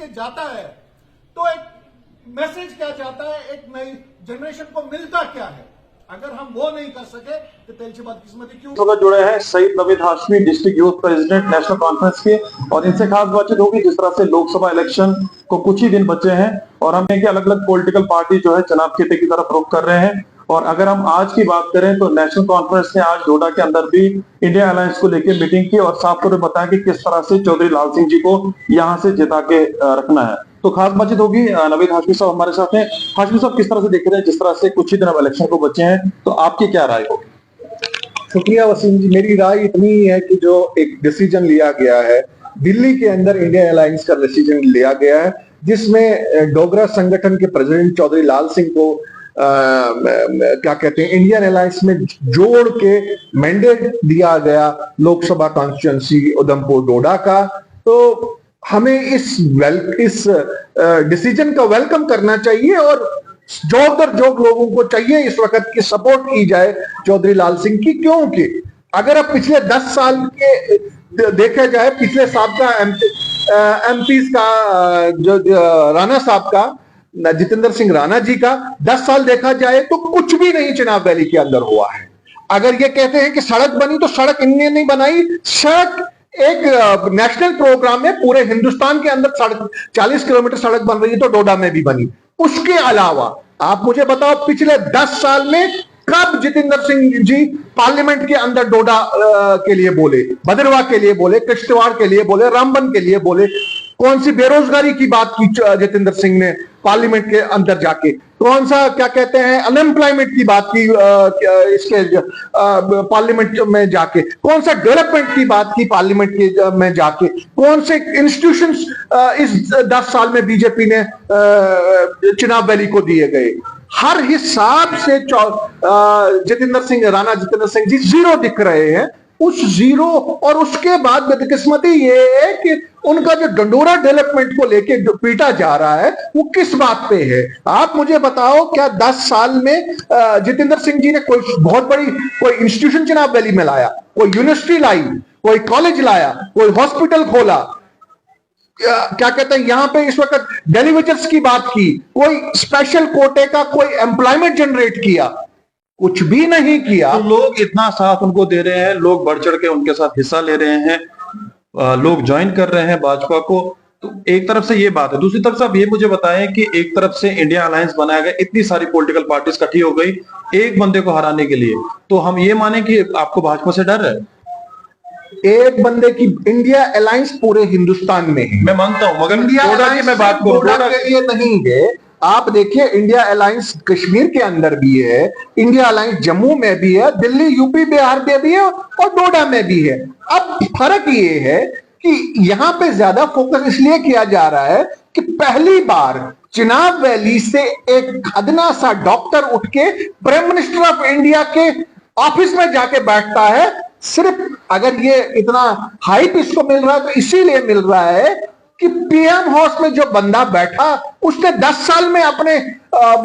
के जाता है तो एक मैसेज क्या जाता है, एक नई जनरेशन को मिलता क्या है? अगर हम वो नहीं कर सके तो तेलची बदकिस्मती क्यों। जुड़े हैं Syed Naveed Hashmi, district youth president National Conference के, और इनसे खास बातचीत होगी जिस तरह से लोकसभा इलेक्शन को कुछ ही दिन बचे हैं और हमने कि अलग अलग पॉलिटिकल पार्टी जो है चुनाव खेते की तरफ रुख कर रहे हैं। और अगर हम आज की बात करें तो नेशनल कॉन्फ्रेंस ने आज डोडा के अंदर भी इंडिया अलायंस को लेकर मीटिंग की और साफ तौर पर बताया कि किस तरह से चौधरी लाल सिंह जी को यहाँ से जिता के रखना है। तो खास बातचीत होगी। नवीद हाशमी साहब हमारे साथ हैं। हाशमी साहब, किस तरह से देख रहे हैं, जिस तरह से कुछ ही दिन अब इलेक्शन को बचे हैं, तो आपकी क्या राय होगी? शुक्रिया वसीम जी। मेरी राय इतनी ही है कि जो एक डिसीजन लिया गया है दिल्ली के अंदर, इंडिया अलायंस का डिसीजन लिया गया है, जिसमें डोगरा संगठन के प्रेसिडेंट चौधरी लाल सिंह को क्या कहते हैं, इंडियन अलायंस में जोड़ के मैंडेट दिया गया लोकसभा कॉन्स्टिट्यूंसी उधमपुर डोडा का। तो हमें इस डिसीजन का वेलकम करना चाहिए और जोक दर जोक लोगों को चाहिए इस वक्त की सपोर्ट की जाए चौधरी लाल सिंह की। क्योंकि अगर अब पिछले 10 साल के देखा जाए, पिछले सबका एमपी का जो राणा साहब का, जितेंद्र सिंह राणा जी का 10 साल देखा जाए तो कुछ भी नहीं चिनाब वैली के अंदर हुआ है। अगर ये कहते हैं कि सड़क बनी तो सड़क इनने नहीं बनाई। सड़क एक नेशनल प्रोग्राम है, पूरे हिंदुस्तान के अंदर सड़क 40 किलोमीटर सड़क बन रही है तो डोडा में भी बनी। उसके अलावा आप मुझे बताओ पिछले 10 साल में कब जितेंद्र सिंह जी पार्लियामेंट के अंदर डोडा के लिए बोले, भद्रवाह के लिए बोले, किश्तवाड़ के लिए बोले, रामबन के लिए बोले? कौन सी बेरोजगारी की बात की जितेंद्र सिंह ने पार्लियामेंट के अंदर जाके? कौन सा क्या कहते हैं अनएम्प्लॉयमेंट की बात की इसके पार्लियामेंट में जाके? कौन सा डेवलपमेंट की बात की पार्लियामेंट के में जाके? कौन से इंस्टीट्यूशंस इस 10 साल में बीजेपी ने चिनाब वैली को दिए गए? हर हिसाब से जितेंद्र सिंह जी जीरो दिख रहे हैं। उस जीरो और उसके बाद बदकिस्मती ये है कि उनका जो डंडोरा डेवलपमेंट को लेके जो पीटा जा रहा है वो किस बात पे है? आप मुझे बताओ, क्या 10 साल में जितेंद्र सिंह जी ने कोई बहुत बड़ी कोई इंस्टीट्यूशन चिनाब वैली में लाया, कोई यूनिवर्सिटी लाई, कोई कॉलेज लाया, कोई हॉस्पिटल खोला? क्या कहते हैं यहां पे इस वक्त डेलीवेजर्स की बात की, कोई स्पेशल कोटे का कोई एम्प्लॉयमेंट जनरेट किया? कुछ भी नहीं किया। तो लोग इतना साथ उनको दे रहे हैं, लोग बढ़ चढ़ के उनके साथ हिस्सा ले रहे हैं, लोग ज्वाइन कर रहे हैं भाजपा को। तो एक तरफ से ये बात है, दूसरी तरफ से आप ये मुझे बताएं कि एक तरफ से इंडिया अलायंस बनाया गया, इतनी सारी पॉलिटिकल पार्टीज इकट्ठी हो गई एक बंदे को हराने के लिए, तो हम ये माने कि आपको भाजपा से डर है? एक बंदे की इंडिया अलायंस पूरे हिंदुस्तान में है, मैं मानता हूं, मगर इंडिया डोडा की मैं बात करूं, डोडा के लिए नहीं है। आप देखिए, इंडिया अलायंस कश्मीर के अंदर भी है, इंडिया अलायंस जम्मू में भी है, दिल्ली, यूपी, बिहार में भी है और डोडा में भी है। अब फर्क ये है कि यहां पे ज्यादा फोकस इसलिए किया जा रहा है कि पहली बार चिनाब वैली से एक अदना सा डॉक्टर उठ के प्राइम मिनिस्टर ऑफ इंडिया के ऑफिस में जाके बैठता है। सिर्फ अगर ये इतना हाइप इसको मिल रहा है तो इसीलिए मिल रहा है कि पीएम हाउस में जो बंदा बैठा उसने 10 साल में अपने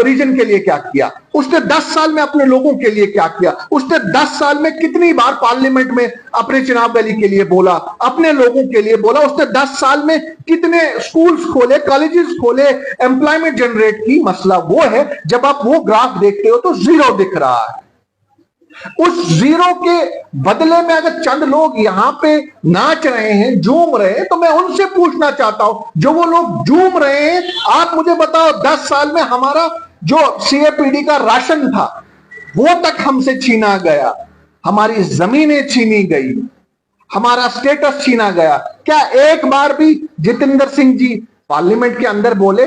रीजन के लिए क्या किया, उसने 10 साल में अपने लोगों के लिए क्या किया, उसने 10 साल में कितनी बार पार्लियामेंट में अपने चिनाब वैली के लिए बोला, अपने लोगों के लिए बोला, उसने 10 साल में कितने स्कूल्स खोले, कॉलेजेस खोले, एम्प्लॉयमेंट जनरेट की। मसला वो है, जब आप वो ग्राफ देखते हो तो जीरो दिख रहा है। उस जीरो के बदले में अगर चंद लोग यहां पे नाच रहे हैं, झूम रहे हैं, तो मैं उनसे पूछना चाहता हूं, जो वो लोग झूम रहे हैं, आप मुझे बताओ 10 साल में हमारा जो सीएपीडी का राशन था वो तक हमसे छीना गया, हमारी जमीनें छीनी गई, हमारा स्टेटस छीना गया। क्या एक बार भी जितेंद्र सिंह जी पार्लियामेंट के अंदर बोले?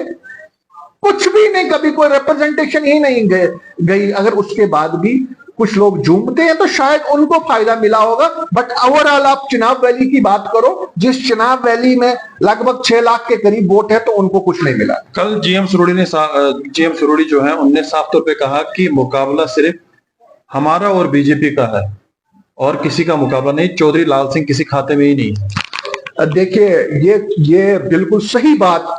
कुछ भी नहीं, कभी कोई रिप्रेजेंटेशन ही नहीं गई। अगर उसके बाद भी कुछ लोग झूमते हैं तो शायद उनको फायदा मिला होगा, बट ओवरऑल आप चिनाब वैली की बात करो, जिस चिनाब वैली में लगभग 6 लाख के करीब वोट है, तो उनको कुछ नहीं मिला। कल जीएम सुरोड़ी जो है उनने साफ तौर पे कहा कि मुकाबला सिर्फ हमारा और बीजेपी का है और किसी का मुकाबला नहीं, चौधरी लाल सिंह किसी खाते में ही नहीं है। देखिए, ये बिल्कुल सही बात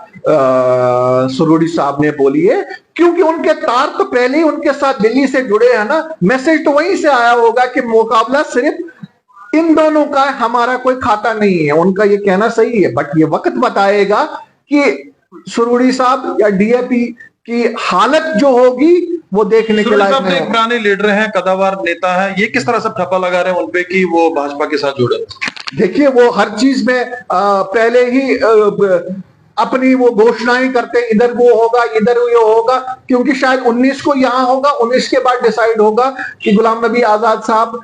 सुरोड़ी साहब ने बोली है, क्योंकि उनके तार तो पहले ही उनके साथ दिल्ली से जुड़े हैं ना। मैसेज तो वहीं से आया होगा कि मुकाबला सिर्फ इन दोनों का है, हमारा कोई खाता नहीं है। उनका ये कहना सही है, बट ये वक्त बताएगा कि सुरूरी साहब या डीएपी की हालत जो होगी वो देखने के लायक नहीं एक होगी। पुराने लीडर हैं, कदावर नेता है, ये किस तरह से ठप्पा लगा रहे हैं उनपे कि वो भाजपा के साथ जुड़े? देखिए वो हर चीज में पहले ही अपनी वो घोषणाएं करते, इधर वो होगा, इधर ये होगा, क्योंकि शायद 19 को यहां होगा, 19 के बाद डिसाइड होगा कि गुलाम नबी आजाद साहब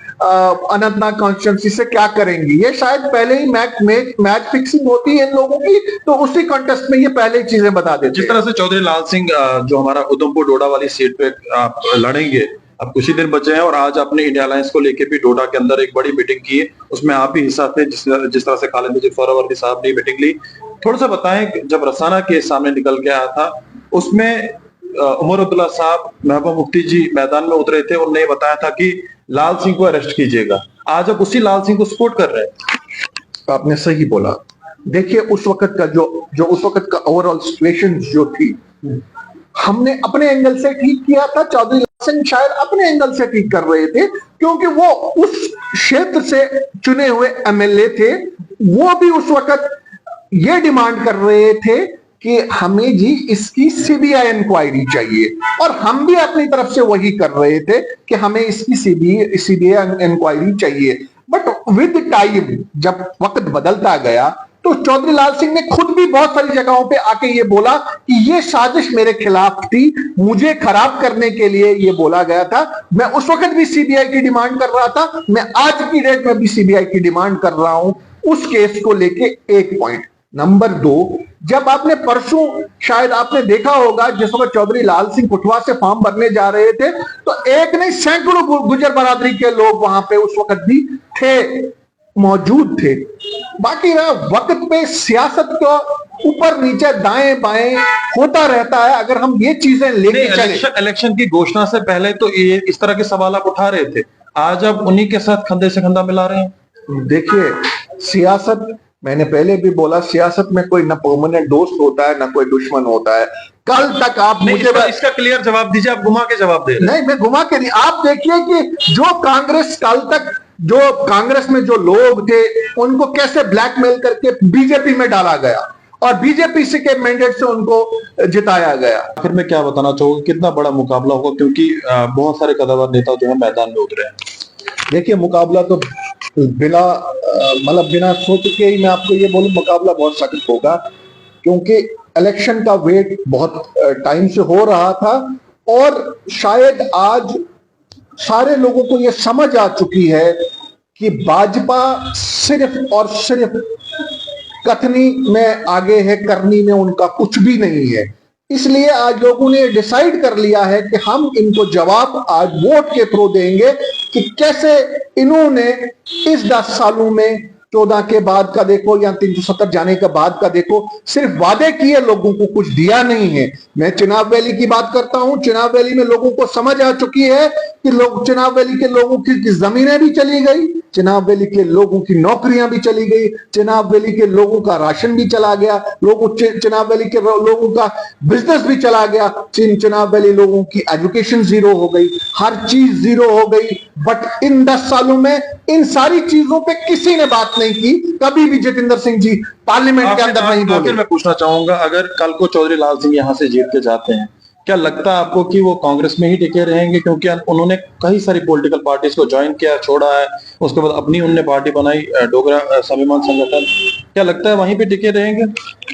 अनंतनाग कॉन्स्टिट्यूंसी से क्या करेंगी। ये शायद पहले ही मैच फिक्सिंग होती है इन लोगों की, तो उसी कॉन्टेस्ट में ये पहले ही चीजें बता देते हैं। जिस तरह से चौधरी लाल सिंह जो हमारा उधमपुर डोडा वाली सीट पे आप लड़ेंगे, अब कुछ ही दिन बचे हैं और आज आपने इंडिया अलायंस को लेके भी डोडा के अंदर एक बड़ी मीटिंग की है, उसमें आप भी हिस्सा थे, जिस तरह से खालिद मुजीब सोहरावर्दी साहब ने मीटिंग ली। थोड़ा सा बताएं, जब रसाना केस सामने निकल के आया था उसमें उमर अब्दुल्ला साहब, महबूबा मुफ्ती जी मैदान में उतरे थे, उन्होंने बताया था कि लाल सिंह को अरेस्ट कीजिएगा। आज आप उसी लाल सिंह को सपोर्ट कर रहे हैं। आपने सही बोला। देखिए उस वक्त का जो उस वक्त का ओवरऑल सिचुएशन जो थी, हमने अपने एंगल से ठीक किया था, चौधरी लाल सिंह शायद अपने एंगल से ठीक कर रहे थे, क्योंकि वो उस क्षेत्र से चुने हुए एमएलए थे। वो भी उस वक्त ये डिमांड कर रहे थे कि हमें जी इसकी सीबीआई इंक्वायरी चाहिए, और हम भी अपनी तरफ से वही कर रहे थे कि हमें इसकी सीबीआई इंक्वायरी चाहिए। बट विद टाइम जब वक्त बदलता गया तो चौधरी लाल सिंह ने खुद भी बहुत सारी जगहों पे आके ये बोला कि ये साजिश मेरे खिलाफ थी, मुझे खराब करने के लिए ये बोला गया था। मैं उस वक्त भी सीबीआई की डिमांड कर रहा था, मैं आज की डेट में भी सीबीआई की डिमांड कर रहा हूं उस केस को लेके। एक पॉइंट। नंबर 2, जब आपने परसों शायद आपने देखा होगा जिस वक्त चौधरी लाल सिंह कुटवा से फॉर्म भरने जा रहे थे, तो एक नहीं सैकड़ों गुर्जर बरादरी के लोग वहां पे उस वक्त भी थे, मौजूद थे। बाकी ना वक्त पे सियासत को ऊपर नीचे दाएं बाएं होता रहता है। अगर हम ये चीजें लेके चले, इलेक्शन की घोषणा से पहले तो ये इस तरह के सवाल आप उठा रहे थे, आज आप उन्हीं के साथ कंधे से कंधा मिला रहे हैं। देखिए सियासत, मैंने पहले भी बोला, सियासत में कोई ना परमानेंट दोस्त होता है ना कोई दुश्मन होता है। कल तक आप मुझे इसका क्लियर जवाब दीजिए, आप घुमा के जवाब दे रहे हैं। नहीं, मैं घुमा के नहीं। आप देखिए कि जो कांग्रेस कल तक, जो कांग्रेस में जो लोग थे उनको कैसे ब्लैकमेल करके बीजेपी में डाला गया और बीजेपी से के मैंडेट से उनको जिताया गया। आखिर में क्या बताना चाहोगे, कितना बड़ा मुकाबला होगा, क्योंकि बहुत सारे कदावर नेता जो है मैदान में उतरे हैं? देखिए मुकाबला तो बिना सोच के ही मैं आपको ये बोलूं, मुकाबला बहुत सख्त होगा, क्योंकि इलेक्शन का वेट बहुत टाइम से हो रहा था और शायद आज सारे लोगों को ये समझ आ चुकी है कि भाजपा सिर्फ और सिर्फ कथनी में आगे है, करनी में उनका कुछ भी नहीं है। इसलिए आज लोगों ने डिसाइड कर लिया है कि हम इनको जवाब आज वोट के थ्रू देंगे कि कैसे इन्होंने इस 10 सालों में 14 के बाद का देखो या 370 जाने के बाद का देखो, सिर्फ वादे किए, लोगों को कुछ दिया नहीं है। मैं चिनाब वैली की बात करता हूं, चिनाब वैली में लोगों को समझ आ चुकी है कि लोग, चिनाब वैली के लोगों की जमीनें भी चली गई, चिनाब वैली के लोगों की नौकरियां भी चली गई, चिनाब वैली के लोगों का राशन भी चला गया, चिनाब वैली के लोगों का बिजनेस भी चला गया, चिनाब वैली लोगों की एजुकेशन जीरो हो गई, हर चीज जीरो हो गई। बट इन 10 सालों में इन सारी चीजों पे किसी ने बात नहीं की। कभी भी जितेंद्र सिंह जी पार्लियामेंट के अंदर नहीं बोले। मैं पूछना चाहूंगा, अगर कल को चौधरी लाल सिंह यहां से जीत के जाते हैं, क्या लगता है आपको कि वो कांग्रेस में ही टिके रहेंगे? क्योंकि उन्होंने कई सारी पॉलिटिकल पार्टीज को ज्वाइन किया, छोड़ा है, उसके बाद अपनी उन्होंने पार्टी बनाई, डोगरा स्वाभिमान संगठन। क्या लगता है वहीं पे टिके रहेंगे?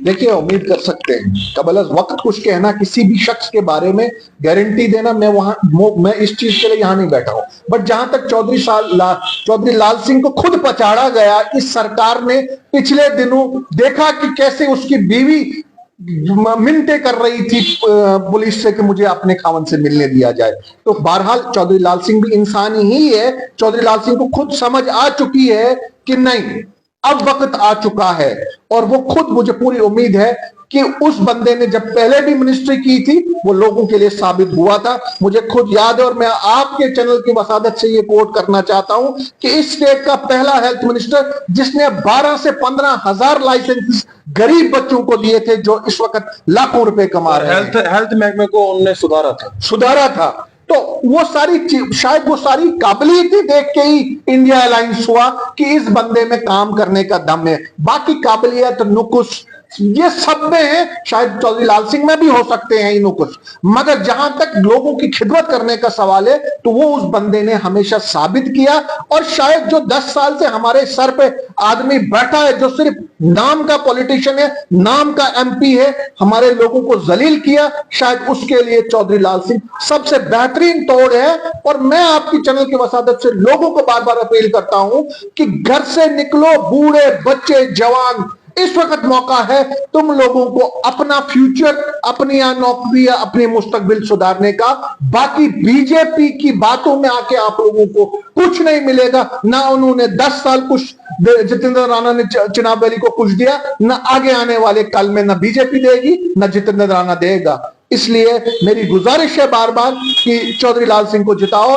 देखिए उम्मीद कर सकते हैं, कबल वक्त कुछ कहना, किसी भी शख्स के बारे में गारंटी देना, मैं इस चीज के लिए यहाँ नहीं बैठा हूं। बट जहां तक चौधरी लाल सिंह को खुद पछाड़ा गया, इस सरकार ने पिछले दिनों देखा कि कैसे उसकी बीवी मिन्टे कर रही थी पुलिस से कि मुझे अपने खावन से मिलने दिया जाए। तो बहरहाल चौधरी लाल सिंह भी इंसान ही है। चौधरी लाल सिंह को खुद समझ आ चुकी है कि नहीं, अब वक्त आ चुका है, और वो खुद, मुझे पूरी उम्मीद है कि उस बंदे ने जब पहले भी मिनिस्ट्री की थी वो लोगों के लिए साबित हुआ था। मुझे खुद याद है, और मैं आपके चैनल की वसादत से ये कोट करना चाहता हूं कि इस स्टेट का पहला हेल्थ मिनिस्टर जिसने 12 से 15 हजार लाइसेंस गरीब बच्चों को दिए थे, जो इस वक्त लाखों रुपए कमा रहे हैं। हेल्थ महकमे को उन्होंने सुधारा था। तो वो सारी शायद वो सारी काबिलियत देख के ही इंडिया अलायंस हुआ कि इस बंदे में काम करने का दम है। बाकी काबिलियत, नुकुस, ये सब में है, शायद चौधरी लाल सिंह में भी हो सकते हैं इन्हों कुछ, मगर जहां तक लोगों की खिदमत करने का सवाल है तो वो उस बंदे ने हमेशा साबित किया। और शायद जो 10 साल से हमारे सर पे आदमी बैठा है, जो सिर्फ नाम का पॉलिटिशियन है, नाम का एमपी है, हमारे लोगों को जलील किया, शायद उसके लिए चौधरी लाल सिंह सबसे बेहतरीन तोड़ है। और मैं आपकी चैनल की वसादत से लोगों को बार बार अपील करता हूं कि घर से निकलो, बूढ़े बच्चे जवान, इस वक्त मौका है तुम लोगों को अपना फ्यूचर, अपनी नौकरी या अपनी मुस्तकबिल सुधारने का। बाकी बीजेपी की बातों में आके आप लोगों को कुछ नहीं मिलेगा। ना उन्होंने 10 साल कुछ जितेंद्र राणा ने चुनाव वैली को कुछ दिया, ना आगे आने वाले कल में ना बीजेपी देगी ना जितेंद्र राणा देगा। इसलिए मेरी गुजारिश है बार बार कि चौधरी लाल सिंह को जिताओ,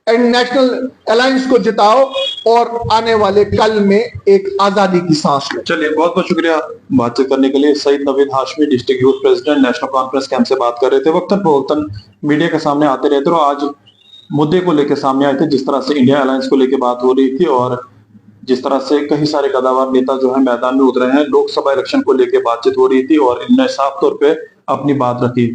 नेशनल अलायंस को जिताओ और आने वाले कल में एक आजादी की सांस लो। चलिए, बहुत बहुत शुक्रिया बातचीत करने के लिए। Syed Naveed Hashmi, district youth president, National Conference camp से बात कर रहे थे। वक्तन फवक्तन मीडिया के सामने आते रहते और आज मुद्दे को लेकर सामने आए थे, जिस तरह से इंडिया अलायंस को लेकर बात हो रही थी और जिस तरह से कई सारे कद्दावर नेता जो है मैदान में उतरे हैं, लोकसभा इलेक्शन को लेकर बातचीत हो रही थी और इन्होंने साफ तौर पे अपनी बात रखी।